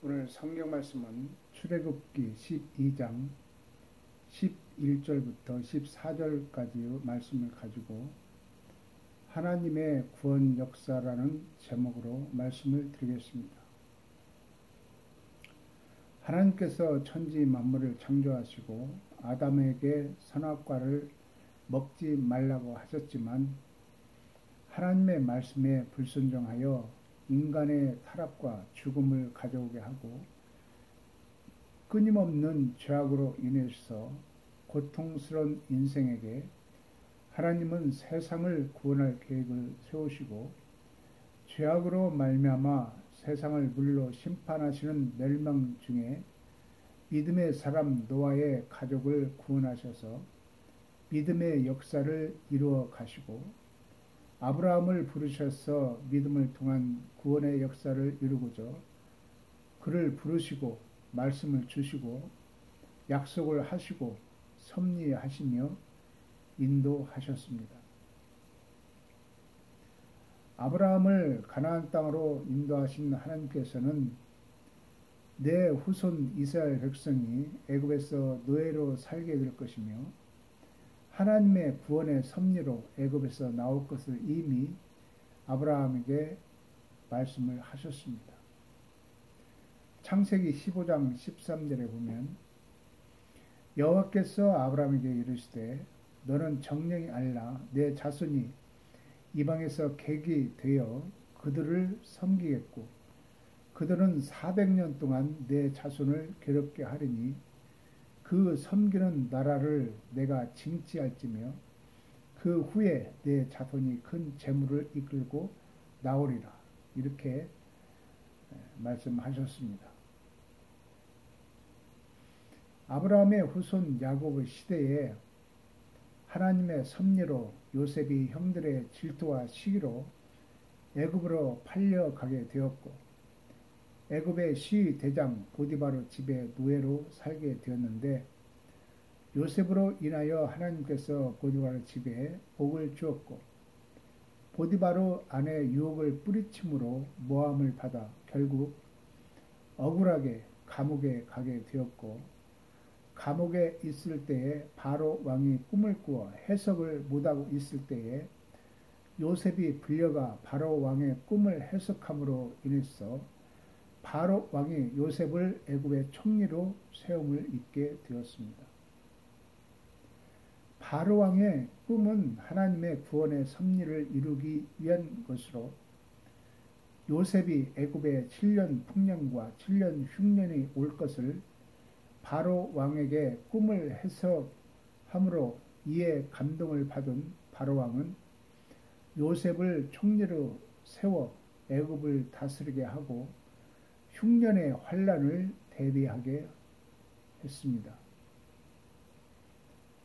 오늘 성경 말씀은 출애굽기 12장 11절부터 14절까지의 말씀을 가지고 하나님의 구원 역사라는 제목으로 말씀을 드리겠습니다. 하나님께서 천지 만물을 창조하시고 아담에게 선악과를 먹지 말라고 하셨지만 하나님의 말씀에 불순종하여 인간의 타락과 죽음을 가져오게 하고 끊임없는 죄악으로 인해서 고통스러운 인생에게 하나님은 세상을 구원할 계획을 세우시고 죄악으로 말미암아 세상을 물로 심판하시는 멸망 중에 믿음의 사람 노아의 가족을 구원하셔서 믿음의 역사를 이루어 가시고 아브라함을 부르셔서 믿음을 통한 구원의 역사를 이루고자 그를 부르시고 말씀을 주시고 약속을 하시고 섭리하시며 인도하셨습니다. 아브라함을 가나안 땅으로 인도하신 하나님께서는 내 후손 이스라엘 백성이 애굽에서 노예로 살게 될 것이며 하나님의 구원의 섭리로 애굽에서 나올 것을 이미 아브라함에게 말씀을 하셨습니다. 창세기 15장 13절에 보면 여호와께서 아브라함에게 이르시되 너는 정령이 알라 내 자손이 이방에서 객이 되어 그들을 섬기겠고 그들은 400년 동안 내 자손을 괴롭게 하리니 그 섬기는 나라를 내가 징치할지며 그 후에 내 자손이 큰 재물을 이끌고 나오리라. 이렇게 말씀하셨습니다. 아브라함의 후손 야곱의 시대에 하나님의 섭리로 요셉이 형들의 질투와 시기로 애굽으로 팔려가게 되었고 애굽의 시위 대장 보디바로 집에 노예로 살게 되었는데 요셉으로 인하여 하나님께서 보디바로 집에 복을 주었고 보디바로 아내 유혹을 뿌리침으로 모함을 받아 결국 억울하게 감옥에 가게 되었고 감옥에 있을 때에 바로 왕이 꿈을 꾸어 해석을 못하고 있을 때에 요셉이 불려가 바로 왕의 꿈을 해석함으로 인해서 바로 왕이 요셉을 애굽의 총리로 세움을 입게 되었습니다. 바로 왕의 꿈은 하나님의 구원의 섭리를 이루기 위한 것으로 요셉이 애굽의 7년 풍년과 7년 흉년이 올 것을 바로 왕에게 꿈을 해석함으로 이에 감동을 받은 바로 왕은 요셉을 총리로 세워 애굽을 다스리게 하고 흉년의 환란을 대비하게 했습니다.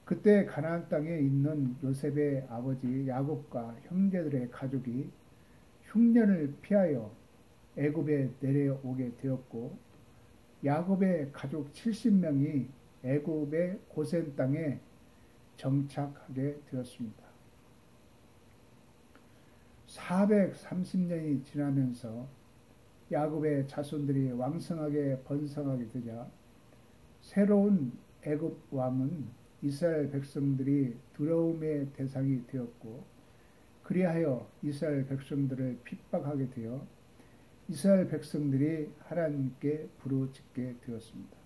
그때 가나안 땅에 있는 요셉의 아버지 야곱과 형제들의 가족이 흉년을 피하여 애굽에 내려오게 되었고 야곱의 가족 70명이 애굽의 고센 땅에 정착하게 되었습니다. 430년이 지나면서 야곱의 자손들이 왕성하게 번성하게 되자 새로운 애굽 왕은 이스라엘 백성들이 두려움의 대상이 되었고 그리하여 이스라엘 백성들을 핍박하게 되어 이스라엘 백성들이 하나님께 부르짖게 되었습니다.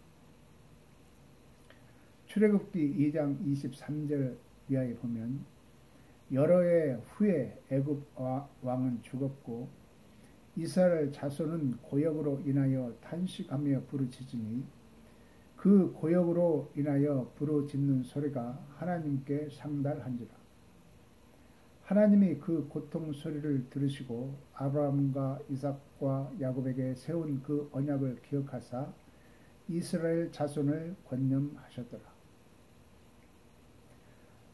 출애굽기 2장 23절 이하에 보면 여러 해 후에 애굽 왕은 죽었고 이스라엘 자손은 고역으로 인하여 탄식하며 부르짖으니 그 고역으로 인하여 부르짖는 소리가 하나님께 상달한지라. 하나님이 그 고통 소리를 들으시고 아브라함과 이삭과 야곱에게 세운 그 언약을 기억하사 이스라엘 자손을 권념하셨더라.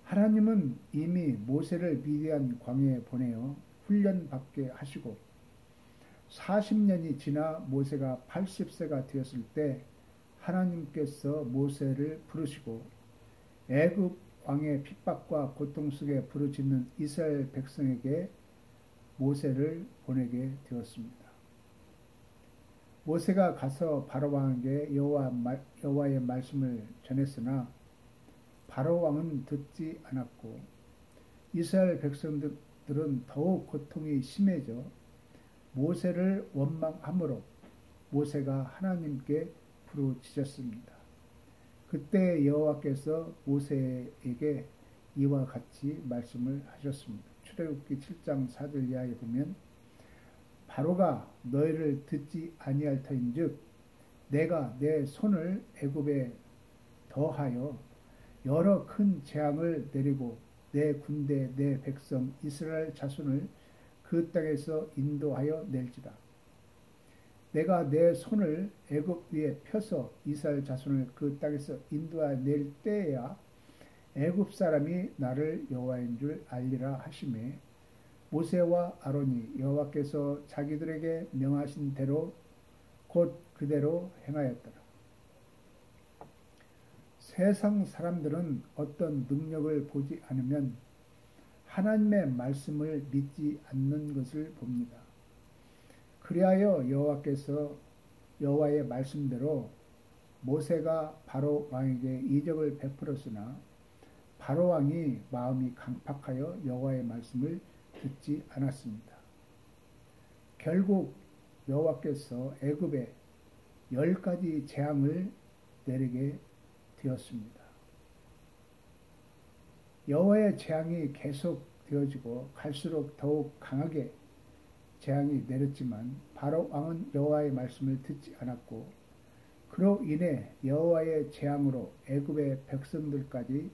하나님은 이미 모세를 미디안 광야에 보내어 훈련받게 하시고 40년이 지나 모세가 80세가 되었을 때 하나님께서 모세를 부르시고 애굽 왕의 핍박과 고통 속에 부르짖는 이스라엘 백성에게 모세를 보내게 되었습니다. 모세가 가서 바로 왕에게 여호와의 말씀을 전했으나 바로 왕은 듣지 않았고 이스라엘 백성들은 더욱 고통이 심해져 모세를 원망함으로 모세가 하나님께 부르짖었습니다. 그때 여호와께서 모세에게 이와 같이 말씀을 하셨습니다. 출애굽기 7장 4절 이하에 보면 바로가 너희를 듣지 아니할 터인즉 내가 내 손을 애굽에 더하여 여러 큰 재앙을 내리고 내 군대 내 백성 이스라엘 자손을 그 땅에서 인도하여 낼지라. 내가 내 손을 애굽 위에 펴서 이스라엘 자손을 그 땅에서 인도하여 낼 때에야 애굽 사람이 나를 여호와인 줄 알리라 하시매 모세와 아론이 여호와께서 자기들에게 명하신 대로 곧 그대로 행하였더라. 세상 사람들은 어떤 능력을 보지 않으면 하나님의 말씀을 믿지 않는 것을 봅니다. 그리하여 여호와께서 여호와의 말씀대로 모세가 바로 왕에게 이적을 베풀었으나 바로 왕이 마음이 강팍하여 여호와의 말씀을 듣지 않았습니다. 결국 여호와께서 애굽에 10가지 재앙을 내리게 되었습니다. 여호와의 재앙이 계속 되어지고 갈수록 더욱 강하게 재앙이 내렸지만 바로 왕은 여호와의 말씀을 듣지 않았고 그로 인해 여호와의 재앙으로 애굽의 백성들까지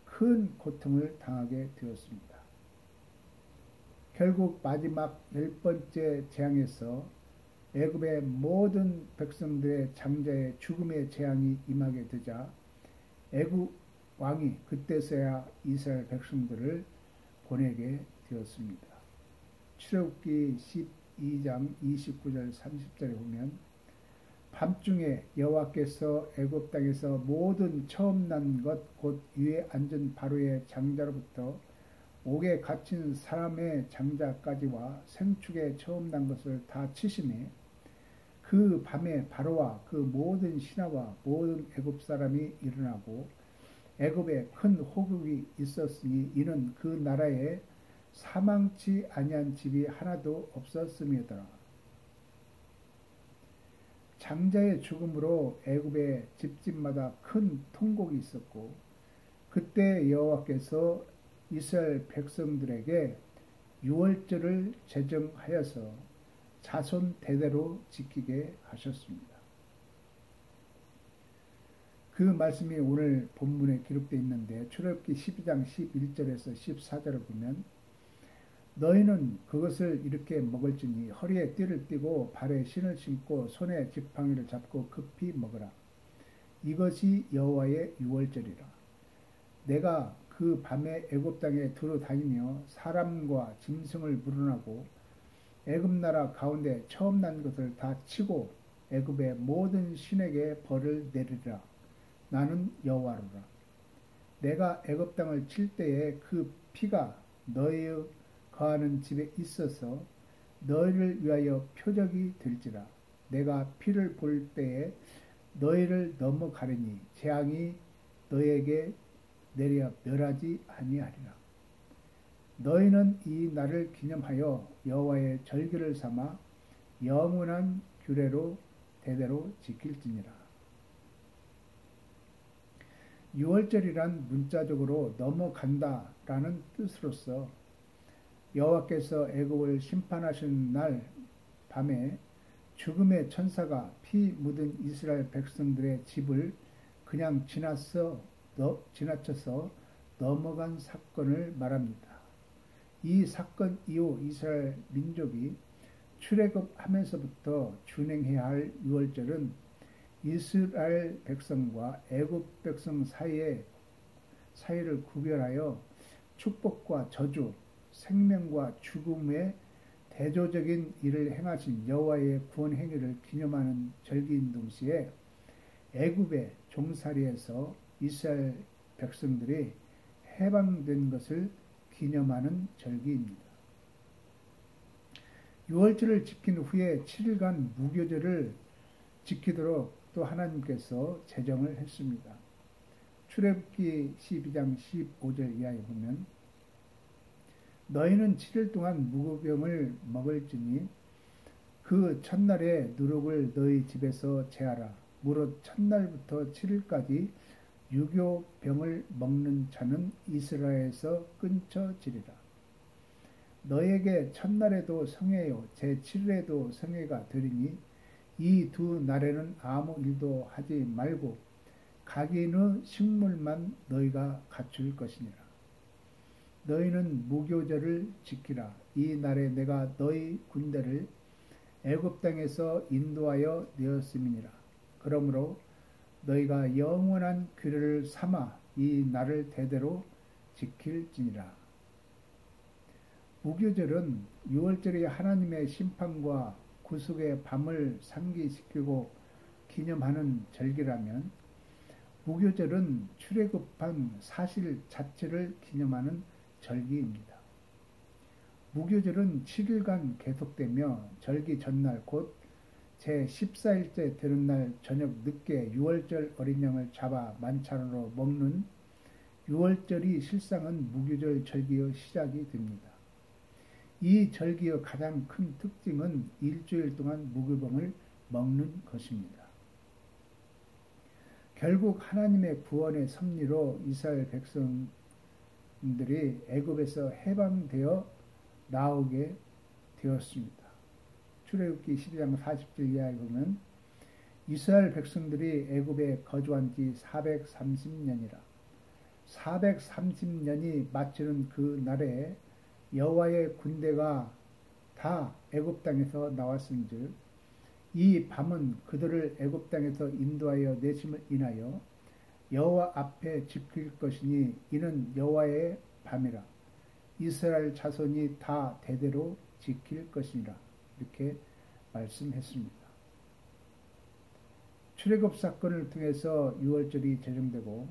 큰 고통을 당하게 되었습니다. 결국 마지막 10번째 재앙에서 애굽의 모든 백성들의 장자의 죽음의 재앙이 임하게 되자 애굽 왕이 그때서야 이스라엘 백성들을 보내게 되었습니다. 출애굽기 12장 29절 30절에 보면 밤중에 여호와께서 애굽 땅에서 모든 처음 난 것 곧 위에 앉은 바로의 장자로부터 옥에 갇힌 사람의 장자까지와 생축에 처음 난 것을 다 치심에 그 밤에 바로와 그 모든 신하와 모든 애굽 사람이 일어나고 애굽에 큰 호국이 있었으니 이는 그 나라에 사망치 아니한 집이 하나도 없었음이더라. 장자의 죽음으로 애굽의 집집마다 큰 통곡이 있었고 그때 여호와께서 이스라엘 백성들에게 유월절을 제정하여서 자손 대대로 지키게 하셨습니다. 그 말씀이 오늘 본문에 기록되어 있는데 출애굽기 12장 11절에서 14절을 보면 너희는 그것을 이렇게 먹을지니 허리에 띠를 띠고 발에 신을 신고 손에 지팡이를 잡고 급히 먹으라. 이것이 여호와의 유월절이라. 내가 그 밤에 애굽 땅에 두루 다니며 사람과 짐승을 물어나고 애굽 나라 가운데 처음 난 것을 다 치고 애굽의 모든 신에게 벌을 내리라. 나는 여호와로라. 내가 애굽 땅을 칠 때에 그 피가 너희의 거하는 집에 있어서 너희를 위하여 표적이 될지라. 내가 피를 볼 때에 너희를 넘어가리니 재앙이 너희에게 내려 멸하지 아니하리라. 너희는 이 날을 기념하여 여호와의 절기를 삼아 영원한 규례로 대대로 지킬지니라. 유월절이란 문자적으로 넘어간다라는 뜻으로서 여호와께서 애굽을 심판하시는 날 밤에 죽음의 천사가 피 묻은 이스라엘 백성들의 집을 그냥 지나쳐서 넘어간 사건을 말합니다. 이 사건 이후 이스라엘 민족이 출애굽하면서부터 준행해야 할 유월절은 이스라엘 백성과 애굽 백성 사이를 구별하여 축복과 저주, 생명과 죽음의 대조적인 일을 행하신 여호와의 구원 행위를 기념하는 절기인 동시에 애굽의 종살이에서 이스라엘 백성들이 해방된 것을 기념하는 절기입니다. 유월절을 지킨 후에 7일간 무교절을 지키도록 또 하나님께서 제정을 했습니다. 출애굽기 12장 15절 이하에 보면 너희는 7일 동안 무교병을 먹을지니 그 첫날에 누룩을 너희 집에서 제하라. 무릇 첫날부터 7일까지 유교병을 먹는 자는 이스라엘에서 끊쳐지리라. 너에게 첫날에도 성회요 제7일에도 성회가 되리니 이 두 날에는 아무 일도 하지 말고 각인의 식물만 너희가 갖출 것이니라. 너희는 무교절을 지키라. 이 날에 내가 너희 군대를 애굽 땅에서 인도하여 내었음이니라. 그러므로 너희가 영원한 규례를 삼아 이 날을 대대로 지킬지니라. 무교절은 6월절이 하나님의 심판과 구속의 밤을 상기시키고 기념하는 절기라면 무교절은 출애굽한 사실 자체를 기념하는 절기입니다. 무교절은 7일간 계속되며 절기 전날 곧 제14일째 되는 날 저녁 늦게 6월절 어린 양을 잡아 만찬으로 먹는 6월절이 실상은 무교절 절기의 시작이 됩니다. 이 절기의 가장 큰 특징은 일주일 동안 무교병을 먹는 것입니다. 결국 하나님의 구원의 섭리로 이스라엘 백성들이 애굽에서 해방되어 나오게 되었습니다. 출애굽기 12장 40절 이하에 보면 이스라엘 백성들이 애굽에 거주한 지 430년이라 430년이 마치는 그 날에 여호와의 군대가 다 애굽 땅에서 나왔은즉 이 밤은 그들을 애굽 땅에서 인도하여 내심을 인하여 여호와 앞에 지킬 것이니 이는 여호와의 밤이라 이스라엘 자손이 다 대대로 지킬 것이니라 이렇게 말씀했습니다. 출애굽 사건을 통해서 6월절이 제정되고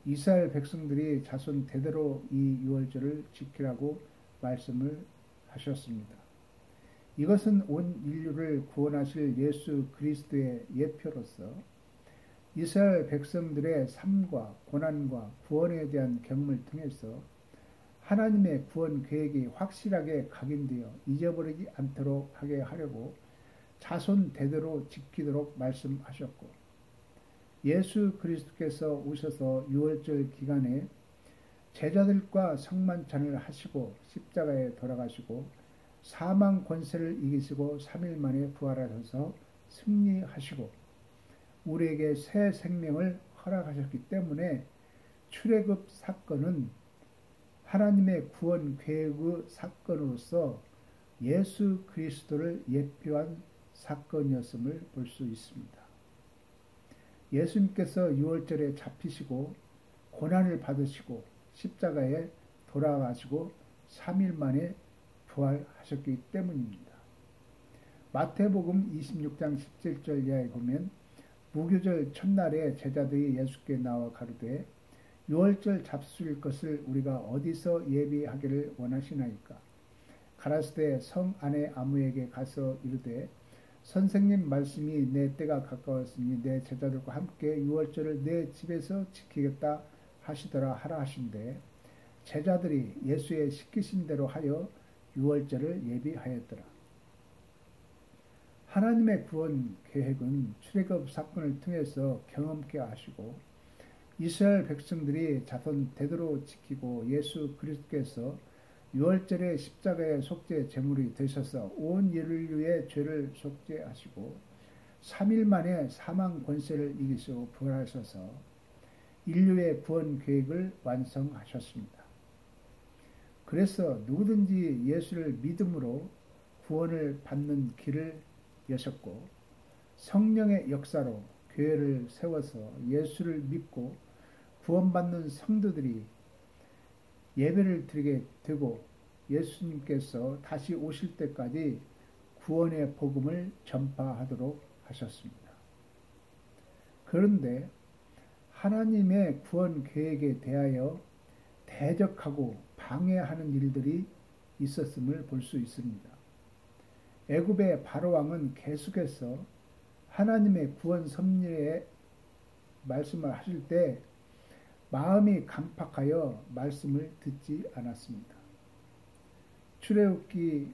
이스라엘 백성들이 자손 대대로 이 6월절을 지키라고 말씀을 하셨습니다. 이것은 온 인류를 구원하실 예수 그리스도의 예표로서 이스라엘 백성들의 삶과 고난과 구원에 대한 경험을 통해서 하나님의 구원 계획이 확실하게 각인되어 잊어버리지 않도록 하게 하려고 자손 대대로 지키도록 말씀하셨고 예수 그리스도께서 오셔서 6월절 기간에 제자들과 성만찬을 하시고 십자가에 돌아가시고 사망 권세를 이기시고 3일 만에 부활하셔서 승리하시고 우리에게 새 생명을 허락하셨기 때문에 출애굽 사건은 하나님의 구원 계획의 사건으로서 예수 그리스도를 예표한 사건이었음을 볼 수 있습니다. 예수님께서 6월절에 잡히시고 고난을 받으시고 십자가에 돌아가시고 3일 만에 부활하셨기 때문입니다. 마태복음 26장 17절 이하에 보면 무교절 첫날에 제자들이 예수께 나와 가로되 6월절 잡수일 것을 우리가 어디서 예비하기를 원하시나이까? 가라사대 성 안에 아무에게 가서 이르되 선생님 말씀이 내 때가 가까웠으니 내 제자들과 함께 6월절을 내 집에서 지키겠다 하시더라 하라 하신대 제자들이 예수의 시키신 대로 하여 6월절을 예비하였더라. 하나님의 구원 계획은 출애굽 사건을 통해서 경험케 하시고 이스라엘 백성들이 자손 대대로 지키고 예수 그리스도께서 6월절에 십자가의 속죄 제물이 되셔서 온 인류의 죄를 속죄하시고 3일 만에 사망 권세를 이기시고 부활하셔서 인류의 구원 계획을 완성하셨습니다. 그래서 누구든지 예수를 믿음으로 구원을 받는 길을 여셨고 성령의 역사로 교회를 세워서 예수를 믿고 구원받는 성도들이 예배를 드리게 되고 예수님께서 다시 오실 때까지 구원의 복음을 전파하도록 하셨습니다. 그런데 하나님의 구원 계획에 대하여 대적하고 방해하는 일들이 있었음을 볼 수 있습니다. 애굽의 바로 왕은 계속해서 하나님의 구원 섭리의 말씀을 하실 때 마음이 강팍하여 말씀을 듣지 않았습니다. 출애굽기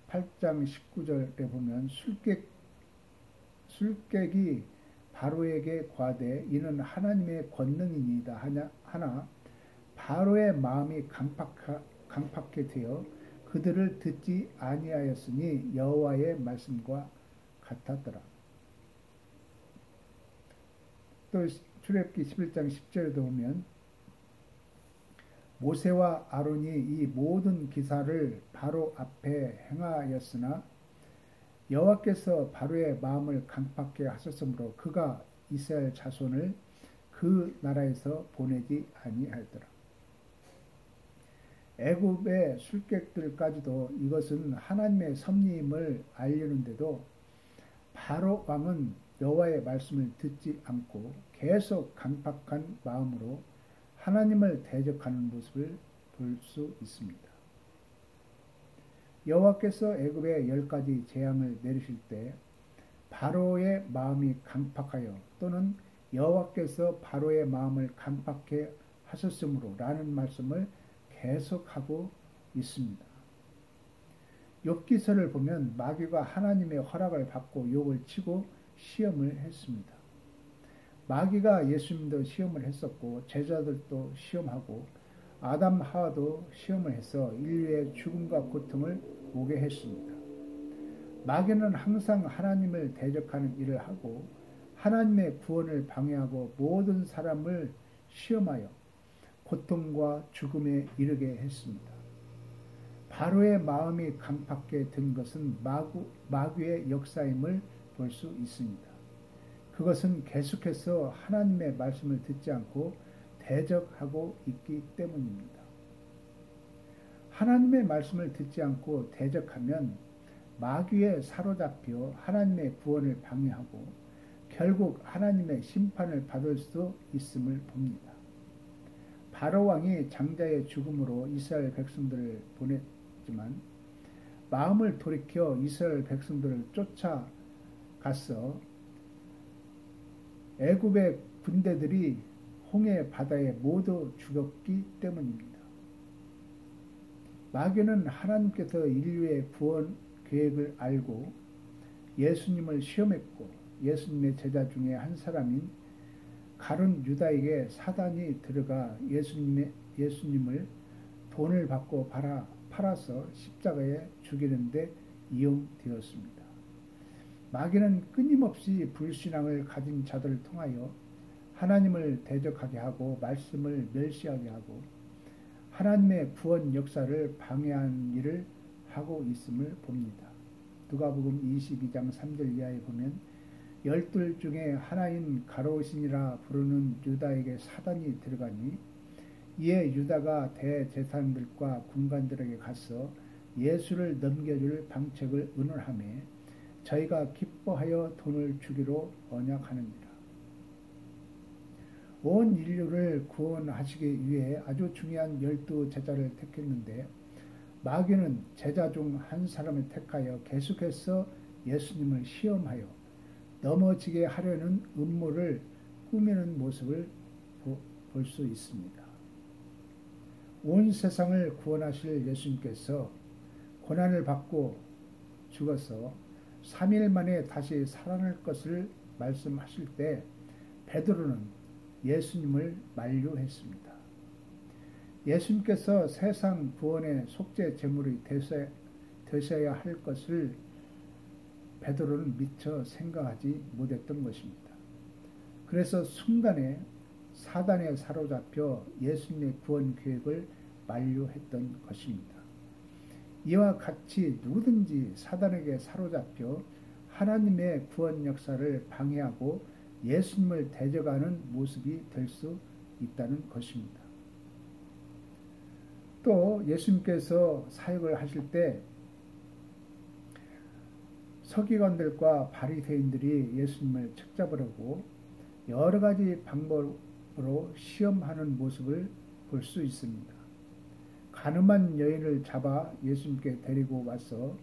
8장 19절에 보면 술객이 바로에게 과대 이는 하나님의 권능이니이다 하나 바로의 마음이 강팍해 되어 그들을 듣지 아니하였으니 여호와의 말씀과 같았더라. 또 출애굽기 11장 10절에도 보면 모세와 아론이 이 모든 기사를 바로 앞에 행하였으나 여호와께서 바로의 마음을 강팍해 하셨으므로 그가 이스라엘 자손을 그 나라에서 보내지 아니하였더라. 애굽의 술객들까지도 이것은 하나님의 섭리임을 알려는데도 바로 왕은 여호와의 말씀을 듣지 않고 계속 강팍한 마음으로 하나님을 대적하는 모습을 볼 수 있습니다. 여호와께서 애굽에 10가지 재앙을 내리실 때 바로의 마음이 강팍하여 또는 여호와께서 바로의 마음을 강팍해 하셨으므로 라는 말씀을 계속하고 있습니다. 욥기서를 보면 마귀가 하나님의 허락을 받고 욥을 치고 시험을 했습니다. 마귀가 예수님도 시험을 했었고 제자들도 시험하고 아담 하와도 시험을 해서 인류의 죽음과 고통을 오게 했습니다. 마귀는 항상 하나님을 대적하는 일을 하고 하나님의 구원을 방해하고 모든 사람을 시험하여 고통과 죽음에 이르게 했습니다. 바로의 마음이 강팍해 든 것은 마귀의 역사임을 볼 수 있습니다. 그것은 계속해서 하나님의 말씀을 듣지 않고 대적하고 있기 때문입니다. 하나님의 말씀을 듣지 않고 대적하면 마귀에 사로잡혀 하나님의 구원을 방해하고 결국 하나님의 심판을 받을 수도 있음을 봅니다. 바로 왕이 장자의 죽음으로 이스라엘 백성들을 보냈지만 마음을 돌이켜 이스라엘 백성들을 쫓아가서 애굽의 군대들이 홍해 바다에 모두 죽었기 때문입니다. 마귀는 하나님께서 인류의 구원 계획을 알고 예수님을 시험했고 예수님의 제자 중에 한 사람인 가룟 유다에게 사단이 들어가 예수님을 돈을 받고 팔아서 십자가에 죽이는데 이용되었습니다. 마귀는 끊임없이 불신앙을 가진 자들을 통하여 하나님을 대적하게 하고 말씀을 멸시하게 하고 하나님의 구원 역사를 방해한 일을 하고 있음을 봅니다. 누가복음 22장 3절 이하에 보면 12 중에 하나인 가롯신이라 부르는 유다에게 사단이 들어가니 이에 유다가 대제사장들과 군관들에게 가서 예수를 넘겨줄 방책을 의논하며 저희가 기뻐하여 돈을 주기로 언약하느니라. 온 인류를 구원하시기 위해 아주 중요한 12 제자를 택했는데 마귀는 제자 중 한 사람을 택하여 계속해서 예수님을 시험하여 넘어지게 하려는 음모를 꾸미는 모습을 볼 수 있습니다. 온 세상을 구원하실 예수님께서 고난을 받고 죽어서 3일 만에 다시 살아날 것을 말씀하실 때 베드로는 예수님을 만류했습니다. 예수님께서 세상 구원의 속죄 제물이 되셔야 할 것을 베드로는 미처 생각하지 못했던 것입니다. 그래서 순간에 사단에 사로잡혀 예수님의 구원 계획을 만류했던 것입니다. 이와 같이 누구든지 사단에게 사로잡혀 하나님의 구원 역사를 방해하고 예수님을 대적하는 모습이 될 수 있다는 것입니다. 또 예수님께서 사역을 하실 때 서기관들과 바리새인들이 예수님을 책잡으려고 여러 가지 방법으로 시험하는 모습을 볼 수 있습니다. 가늠한 여인을 잡아 예수님께 데리고 와서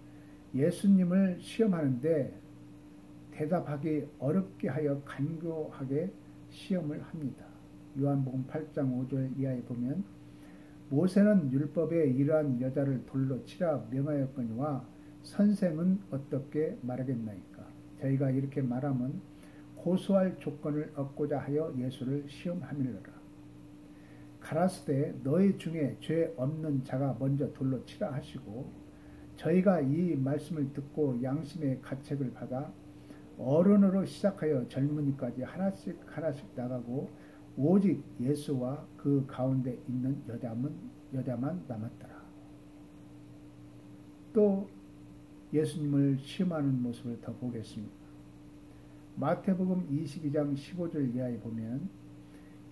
예수님을 시험하는데 대답하기 어렵게 하여 간교하게 시험을 합니다. 요한복음 8장 5절 이하에 보면 모세는 율법에 이러한 여자를 돌로 치라 명하였거니와 선생은 어떻게 말하겠나이까. 저희가 이렇게 말하면 고소할 조건을 얻고자 하여 예수를 시험함일러라. 가라스되 너희 중에 죄 없는 자가 먼저 돌로 치라 하시고 저희가 이 말씀을 듣고 양심의 가책을 받아 어른으로 시작하여 젊은이까지 하나씩 하나씩 나가고 오직 예수와 그 가운데 있는 여자만 남았더라. 또 예수님을 시험하는 모습을 더 보겠습니다. 마태복음 22장 15절 이하에 보면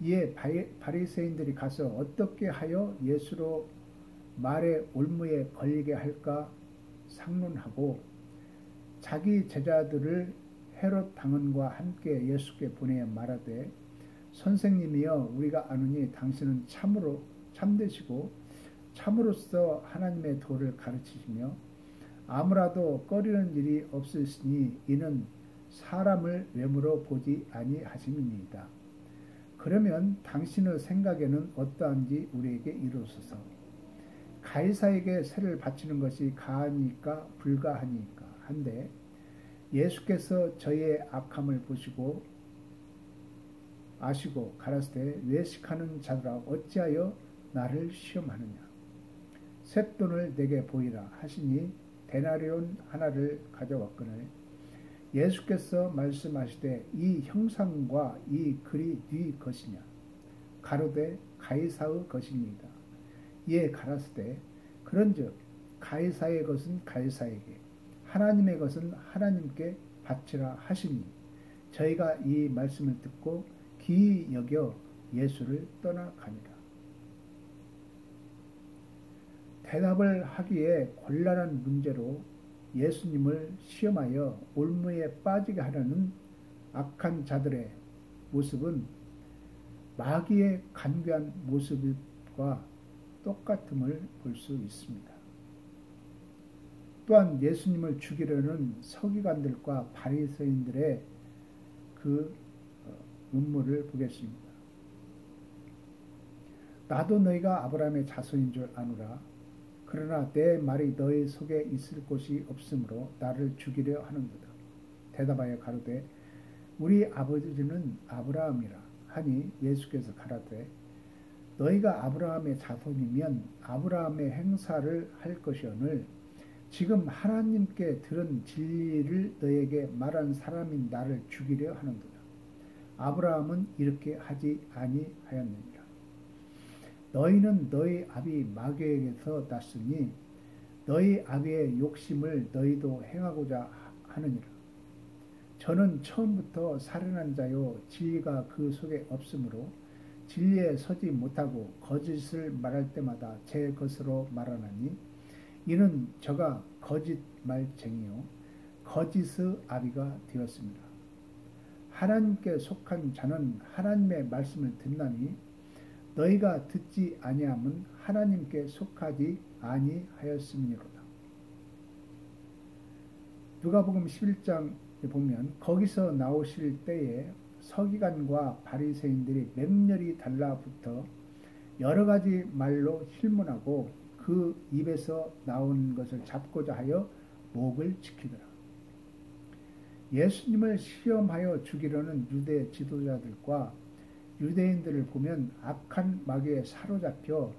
이에 바리새인들이 가서 어떻게 하여 예수로 말의 올무에 걸리게 할까 상론하고 자기 제자들을 헤롯 당원과 함께 예수께 보내어 말하되 선생님이여 우리가 아노니 당신은 참으로 참되시고 참으로서 하나님의 도를 가르치시며 아무라도 꺼리는 일이 없으시니 이는 사람을 외모로 보지 아니하심이니이다. 그러면 당신의 생각에는 어떠한지 우리에게 이루소서. 가이사에게 세를 바치는 것이 가하니까 불가하니까 한데 예수께서 저희의 악함을 보시고 아시고 가라사대 외식하는 자들아 어찌하여 나를 시험하느냐. 쇳돈을 내게 보이라 하시니 데나리온 하나를 가져왔거늘 예수께서 말씀하시되 이 형상과 이 글이 네 것이냐. 가로되 가이사의 것입니다. 이에 가라사대 그런즉 가이사의 것은 가이사에게 하나님의 것은 하나님께 바치라 하시니 저희가 이 말씀을 듣고 기이 여겨 예수를 떠나가니라. 대답을 하기에 곤란한 문제로 예수님을 시험하여 올무에 빠지게 하려는 악한 자들의 모습은 마귀의 간교한 모습과 똑같음을 볼 수 있습니다. 또한 예수님을 죽이려는 서기관들과 바리새인들의 그 음모를 보겠습니다. 나도 너희가 아브라함의 자손인 줄 아노라. 그러나 내 말이 너희 속에 있을 곳이 없으므로 나를 죽이려 하는도다. 대답하여 가로되 우리 아버지는 아브라함이라 하니 예수께서 가라되 너희가 아브라함의 자손이면 아브라함의 행사를 할 것이오늘 지금 하나님께 들은 진리를 너에게 말한 사람인 나를 죽이려 하는도다. 아브라함은 이렇게 하지 아니하였느니라. 너희는 너희 아비 마귀에게서 났으니 너희 아비의 욕심을 너희도 행하고자 하느니라. 저는 처음부터 살인한 자요 진리가 그 속에 없으므로 진리에 서지 못하고 거짓을 말할 때마다 제 것으로 말하나니 이는 저가 거짓 말쟁이요 거짓의 아비가 되었습니다. 하나님께 속한 자는 하나님의 말씀을 듣나니 너희가 듣지 아니함은 하나님께 속하지 아니하였음이로다. 누가복음 11장에 보면 거기서 나오실 때에 서기관과 바리새인들이 맹렬히 달라붙어 여러 가지 말로 힐문하고 그 입에서 나오는 것을 잡고자 하여 목을 지키더라. 예수님을 시험하여 죽이려는 유대 지도자들과 유대인들을 보면 악한 마귀에 사로잡혀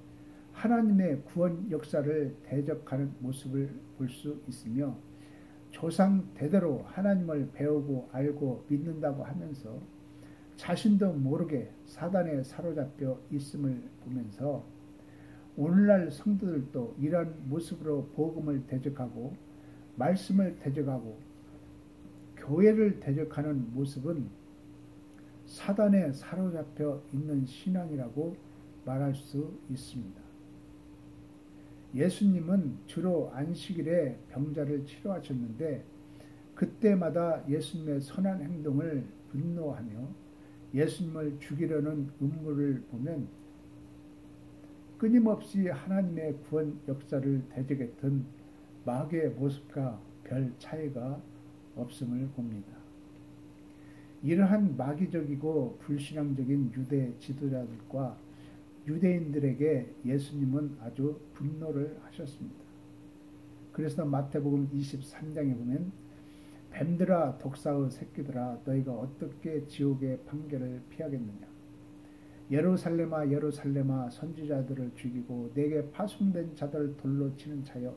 하나님의 구원 역사를 대적하는 모습을 볼 수 있으며 조상 대대로 하나님을 배우고 알고 믿는다고 하면서 자신도 모르게 사단에 사로잡혀 있음을 보면서 오늘날 성도들도 이런 모습으로 복음을 대적하고 말씀을 대적하고 교회를 대적하는 모습은 사단에 사로잡혀 있는 신앙이라고 말할 수 있습니다. 예수님은 주로 안식일에 병자를 치료하셨는데 그때마다 예수님의 선한 행동을 분노하며 예수님을 죽이려는 음모를 보면 끊임없이 하나님의 구원 역사를 대적했던 마귀의 모습과 별 차이가 없음을 봅니다. 이러한 마귀적이고 불신앙적인 유대 지도자들과 유대인들에게 예수님은 아주 분노를 하셨습니다. 그래서 마태복음 23장에 보면 뱀들아 독사의 새끼들아 너희가 어떻게 지옥의 판결을 피하겠느냐. 예루살렘아 예루살렘아 선지자들을 죽이고 내게 파송된 자들을 돌로 치는 자여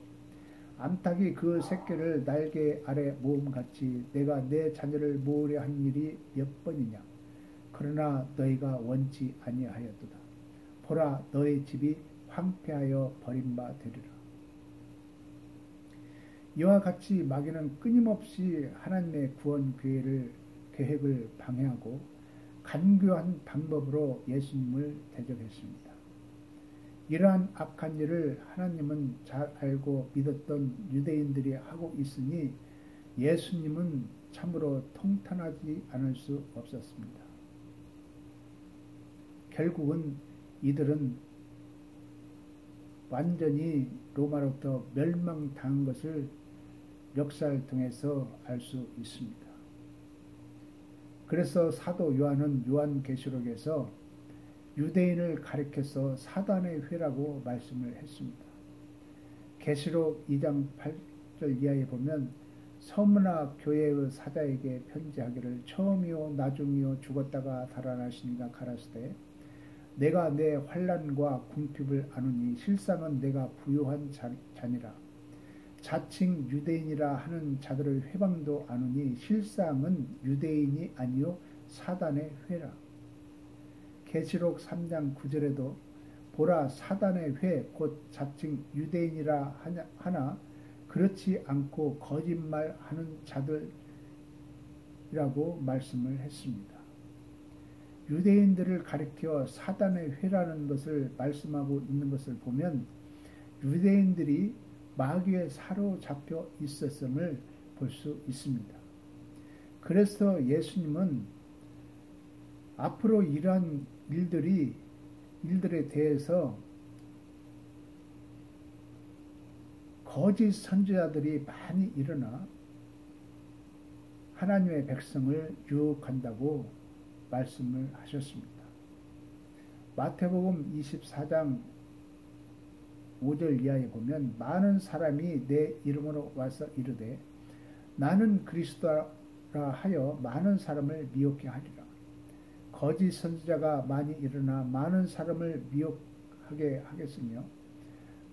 암탉이 그 새끼를 날개 아래 모음같이 내가 내 자녀를 모으려 한 일이 몇 번이냐. 그러나 너희가 원치 아니하였도다. 보라 너희 집이 황폐하여 버림바 되리라. 이와 같이 마귀는 끊임없이 하나님의 구원 계획을 방해하고 간교한 방법으로 예수님을 대적했습니다. 이러한 악한 일을 하나님은 잘 알고 믿었던 유대인들이 하고 있으니 예수님은 참으로 통탄하지 않을 수 없었습니다. 결국은 이들은 완전히 로마로부터 멸망당한 것을 역사를 통해서 알 수 있습니다. 그래서 사도 요한은 요한계시록에서 유대인을 가리켜서 사단의 회라고 말씀을 했습니다. 계시록 2장 8절 이하에 보면 서문화 교회의 사자에게 편지하기를 처음이요 나중이요 죽었다가 달아나시니가 가라사대 내가 내 환난과 궁핍을 아노니 실상은 내가 부요한 자니라. 자칭 유대인이라 하는 자들의 회방도 아노니 실상은 유대인이 아니요 사단의 회라. 계시록 3장 9절에도 보라 사단의 회 곧 자칭 유대인이라 하나 그렇지 않고 거짓말하는 자들이라고 말씀을 했습니다. 유대인들을 가리켜 사단의 회라는 것을 말씀하고 있는 것을 보면 유대인들이 마귀에 사로잡혀 있었음을 볼 수 있습니다. 그래서 예수님은 앞으로 이러한 일들에 대해서 거짓 선지자들이 많이 일어나 하나님의 백성을 유혹한다고 말씀을 하셨습니다. 마태복음 24장 5절 이하에 보면 많은 사람이 내 이름으로 와서 이르되 나는 그리스도라 하여 많은 사람을 미혹게 하리라. 거짓 선지자가 많이 일어나 많은 사람을 미혹하게 하겠으며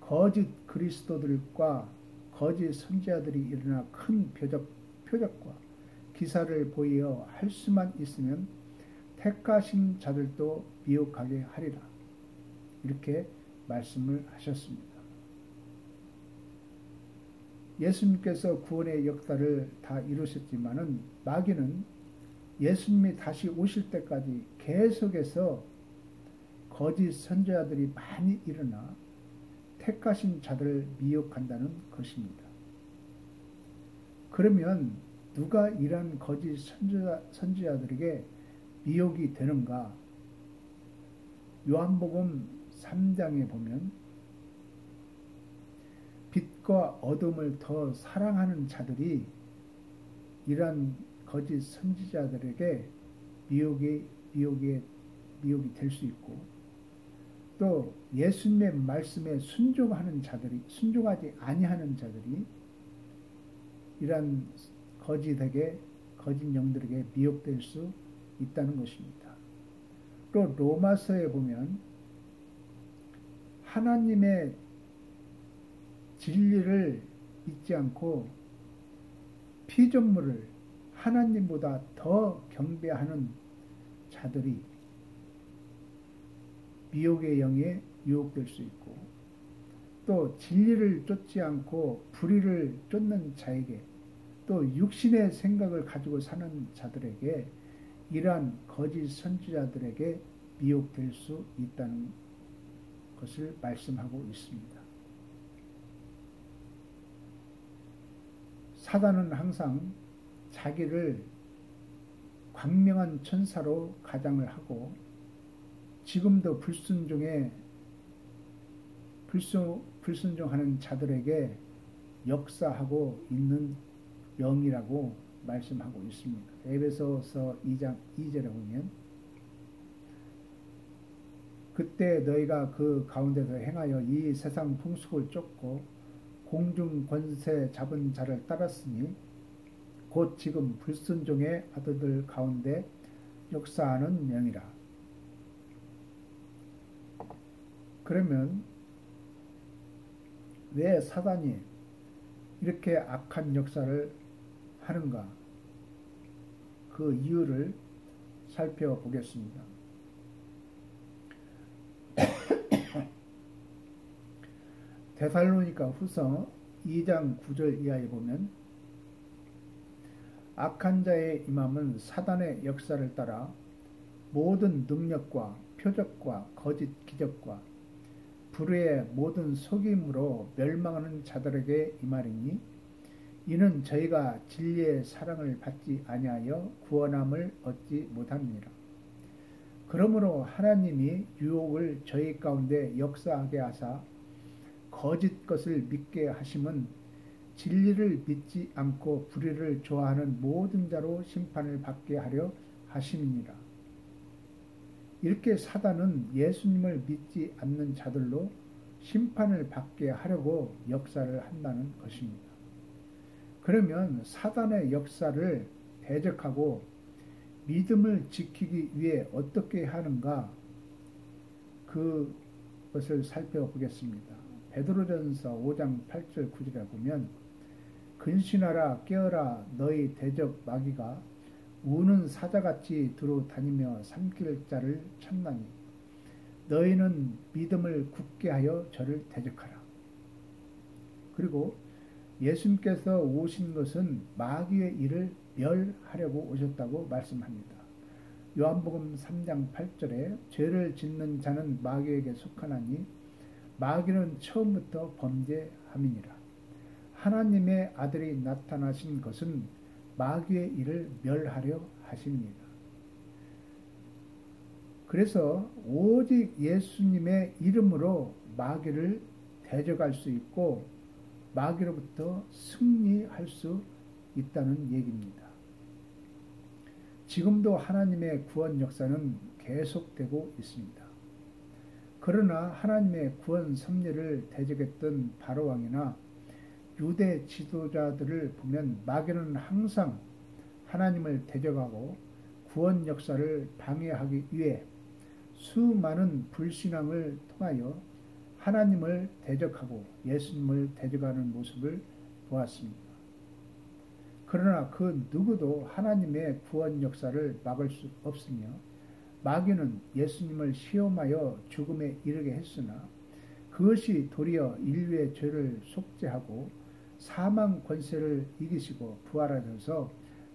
거짓 그리스도들과 거짓 선지자들이 일어나 큰 표적과 기사를 보이어 할 수만 있으면 택하신 자들도 미혹하게 하리라. 이렇게 말씀을 하셨습니다. 예수님께서 구원의 역사를 다 이루셨지만은 마귀는 예수님이 다시 오실 때까지 계속해서 거짓 선지자들이 많이 일어나 택하신 자들을 미혹한다는 것입니다. 그러면 누가 이러한 거짓 선지자들에게 미혹이 되는가? 요한복음 3장에 보면 빛과 어둠을 더 사랑하는 자들이 이러한 거짓 선지자들에게 미혹이 될 수 있고 또 예수님의 말씀에 순종하지 아니하는 자들이 이러한 거짓 영들에게 미혹될 수 있다는 것입니다. 또 로마서에 보면 하나님의 진리를 믿지 않고 피조물을 하나님보다 더 경배하는 자들이 미혹의 영에 유혹될 수 있고 또 진리를 쫓지 않고 불의를 쫓는 자에게 또 육신의 생각을 가지고 사는 자들에게 이러한 거짓 선지자들에게 미혹될 수 있다는 것을 말씀하고 있습니다. 사단은 항상 자기를 광명한 천사로 가장을 하고 지금도 불순종하는 자들에게 역사하고 있는 영이라고 말씀하고 있습니다. 에베소서 2장 2절에 보면 그때 너희가 그 가운데서 행하여 이 세상 풍속을 쫓고 공중 권세 잡은 자를 따랐으니 곧 지금 불순종의 아들들 가운데 역사하는 명이라. 그러면 왜 사단이 이렇게 악한 역사를 하는가? 그 이유를 살펴보겠습니다. 데살로니가 후서 2장 9절 이하에 보면 악한 자의 임함은 사단의 역사를 따라 모든 능력과 표적과 거짓 기적과 불의의 모든 속임으로 멸망하는 자들에게 임하리니 이는 저희가 진리의 사랑을 받지 아니하여 구원함을 얻지 못함이니라. 그러므로 하나님이 유혹을 저희 가운데 역사하게 하사 거짓 것을 믿게 하심은 진리를 믿지 않고 불의를 좋아하는 모든 자로 심판을 받게 하려 하심이니라. 이렇게 사단은 예수님을 믿지 않는 자들로 심판을 받게 하려고 역사를 한다는 것입니다. 그러면 사단의 역사를 대적하고 믿음을 지키기 위해 어떻게 하는가? 그것을 살펴보겠습니다. 베드로전서 5장 8절 9절에 보면 근신하라 깨어라 너희 대적 마귀가 우는 사자같이 두루 다니며 삼킬 자를 찾나니 너희는 믿음을 굳게 하여 저를 대적하라. 그리고 예수님께서 오신 것은 마귀의 일을 멸하려고 오셨다고 말씀합니다. 요한복음 3장 8절에 죄를 짓는 자는 마귀에게 속하나니 마귀는 처음부터 범죄함이니라. 하나님의 아들이 나타나신 것은 마귀의 일을 멸하려 하십니다. 그래서 오직 예수님의 이름으로 마귀를 대적할 수 있고 마귀로부터 승리할 수 있다는 얘기입니다. 지금도 하나님의 구원 역사는 계속되고 있습니다. 그러나 하나님의 구원 섭리를 대적했던 바로왕이나 유대 지도자들을 보면 마귀는 항상 하나님을 대적하고 구원 역사를 방해하기 위해 수많은 불신앙을 통하여 하나님을 대적하고 예수님을 대적하는 모습을 보았습니다. 그러나 그 누구도 하나님의 구원 역사를 막을 수 없으며 마귀는 예수님을 시험하여 죽음에 이르게 했으나 그것이 도리어 인류의 죄를 속죄하고 사망 권세를 이기시고 부활하셔서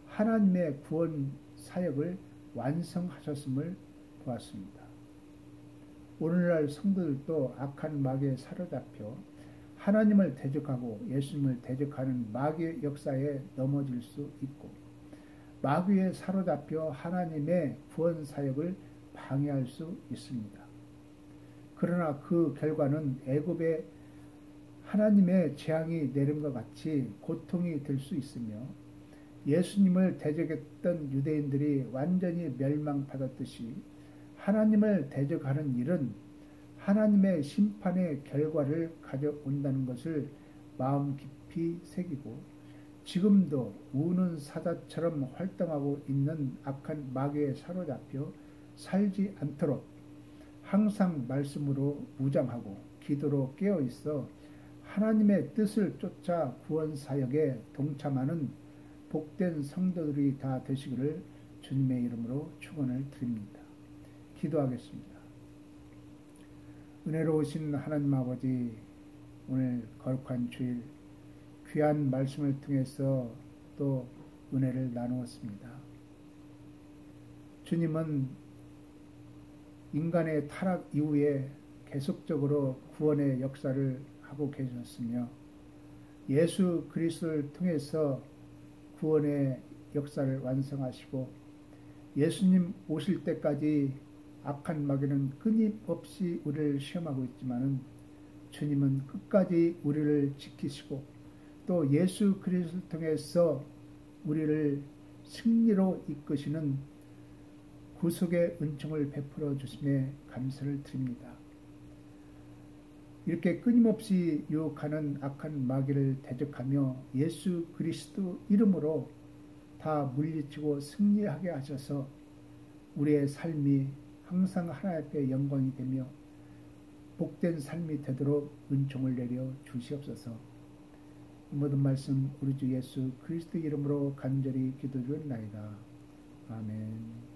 하나님의 구원 사역을 완성하셨음을 보았습니다. 오늘날 성도들도 악한 마귀에 사로잡혀 하나님을 대적하고 예수님을 대적하는 마귀의 역사에 넘어질 수 있고 마귀에 사로잡혀 하나님의 구원 사역을 방해할 수 있습니다. 그러나 그 결과는 애굽에 하나님의 재앙이 내림과 같이 고통이 될 수 있으며 예수님을 대적했던 유대인들이 완전히 멸망받았듯이 하나님을 대적하는 일은 하나님의 심판의 결과를 가져온다는 것을 마음 깊이 새기고 지금도 우는 사자처럼 활동하고 있는 악한 마귀에 사로잡혀 살지 않도록 항상 말씀으로 무장하고 기도로 깨어있어 하나님의 뜻을 쫓아 구원 사역에 동참하는 복된 성도들이 다 되시기를 주님의 이름으로 축원을 드립니다. 기도하겠습니다. 은혜로우신 하나님 아버지, 오늘 거룩한 주일 귀한 말씀을 통해서 또 은혜를 나누었습니다. 주님은 인간의 타락 이후에 계속적으로 구원의 역사를 하고 계셨으며 예수 그리스도를 통해서 구원의 역사를 완성하시고 예수님 오실 때까지 악한 마귀는 끊임없이 우리를 시험하고 있지만은 주님은 끝까지 우리를 지키시고 또 예수 그리스도를 통해서 우리를 승리로 이끄시는 구속의 은총을 베풀어 주심에 감사를 드립니다. 이렇게 끊임없이 유혹하는 악한 마귀를 대적하며 예수 그리스도 이름으로 다 물리치고 승리하게 하셔서 우리의 삶이 항상 하나님 앞에 영광이 되며 복된 삶이 되도록 은총을 내려 주시옵소서. 이 모든 말씀 우리 주 예수 그리스도 이름으로 간절히 기도드리나이다. 아멘.